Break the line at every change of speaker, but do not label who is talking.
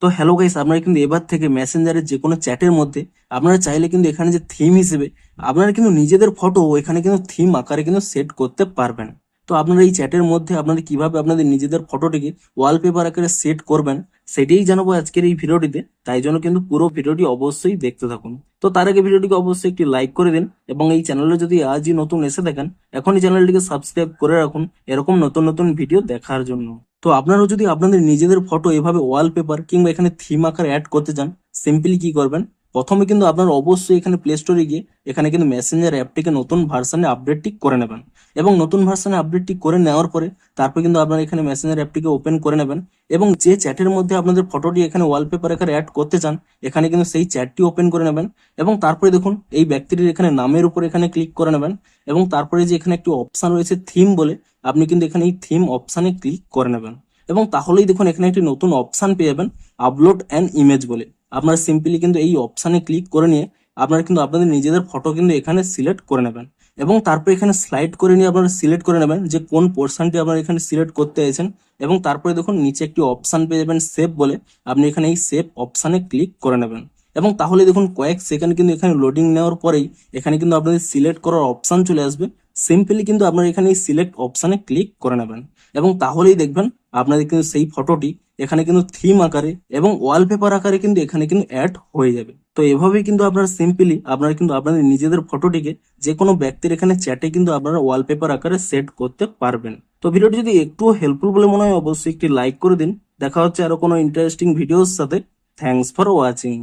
তো hello guys, আপনারা কিন্তু এবার থেকে মেসেঞ্জারের যে কোনো চ্যাটের মধ্যে আপনারা চাইলে কিন্তু এখানে যে থিম হিসেবে আপনারা কিন্তু নিজেদের ফটো এখানে কিন্তু থিম আকারে কিন্তু সেট করতে পারবেন। তো আপনারা এই চ্যাটের মধ্যে আপনারা কিভাবে আপনাদের নিজেদের ফটোটিকে ওয়ালপেপার আকারে সেট করবেন সেটাই জানাবো আজকের এই ভিডিওটিতে। তাই জন্য কিন্তু পুরো ভিডিওটি অবশ্যই দেখতে থাকুন। তো তার আগে ভিডিওটিকে অবশ্যই একটি লাইক করে দিন এবং এই চ্যানেলে যদি আজই নতুন এসে দেখেন এখনই চ্যানেলটিকে সাবস্ক্রাইব করে রাখুন এরকম নতুন নতুন ভিডিও দেখার জন্য। তো আপনারাও যদি আপনাদের নিজেদের ফটো এভাবে ওয়ালপেপার কিংবা এখানে থিম আকার অ্যাড করতে চান, সিম্পলি কি করবেন, প্রথমে কিন্তু আপনারা অবশ্যই এখানে প্লে স্টোরে গিয়ে এখানে কিন্তু মেসেঞ্জার অ্যাপটিকে নতুন ভার্সনে আপডেটটি করে নেবেন এবং নতুন ভার্সনে আপডেটটি করে নেওয়ার পরে তারপর কিন্তু আপনারা এখানে মেসেঞ্জার অ্যাপটিকে ওপেন করে নেবেন এবং যে চ্যাটের মধ্যে আপনাদের ফটোটি এখানে ওয়ালপেপার আকারে অ্যাড করতে চান এখানে কিন্তু সেই চ্যাটটি ওপেন করে নেবেন এবং তারপরে দেখুন এই ব্যক্তিটির এখানে নামের উপর এখানে ক্লিক করে নেবেন এবং তারপরে যে এখানে একটি অপশন রয়েছে থিম বলে, আপনি কিন্তু এখানে এই থিম অপশানে ক্লিক করে নেবেন এবং তাহলেই দেখুন এখানে একটি নতুন অপশান পেয়ে যাবেন আপলোড অ্যান ইমেজ বলে। আপনারা সিম্পলি কিন্তু এই অপশানে ক্লিক করে নিয়ে আপনারা কিন্তু আপনাদের নিজেদের ফটো কিন্তু এখানে সিলেক্ট করে নেবেন এবং তারপর এখানে স্লাইড করে নিয়ে আপনারা সিলেক্ট করে নেবেন যে কোন পোর্শনটি আপনারা এখানে সিলেক্ট করতে চাইছেন এবং তারপরে দেখুন নিচে একটি অপশান পেয়ে যাবেন সেভ বলে, আপনি এখানে এই সেভ অপশানে ক্লিক করে নেবেন এবং তাহলে দেখুন কয়েক সেকেন্ড কিন্তু এখানে লোডিং নেওয়ার পরেই এখানে কিন্তু আপনাদের সিলেক্ট করার অপশান চলে আসবে। সিম্পলি কিন্তু আপনারা এখানে এই সিলেক্ট অপশানে ক্লিক করে নেবেন এবং তাহলেই দেখবেন আপনাদের কিন্তু সেই ফটোটি এখানে কিন্তু থিম আকারে এবং ওয়ালপেপার আকারে কিন্তু এখানে কিন্তু অ্যাড হয়ে যাবে। তো এভাবেই কিন্তু আপনারা সিম্পলি আপনারা কিন্তু আপনাদের নিজেদের ফটোটিকে যে কোনো ব্যক্তির এখানে চ্যাটে কিন্তু আপনারা ওয়ালপেপার আকারে সেট করতে পারবেন। তো ভিডিওটি যদি একটুও হেল্পফুল বলে মনে হয় অবশ্যই একটি লাইক করে দিন। দেখা হচ্ছে আরো কোনো ইন্টারেস্টিং ভিডিওর সাথে। Thanks for watching.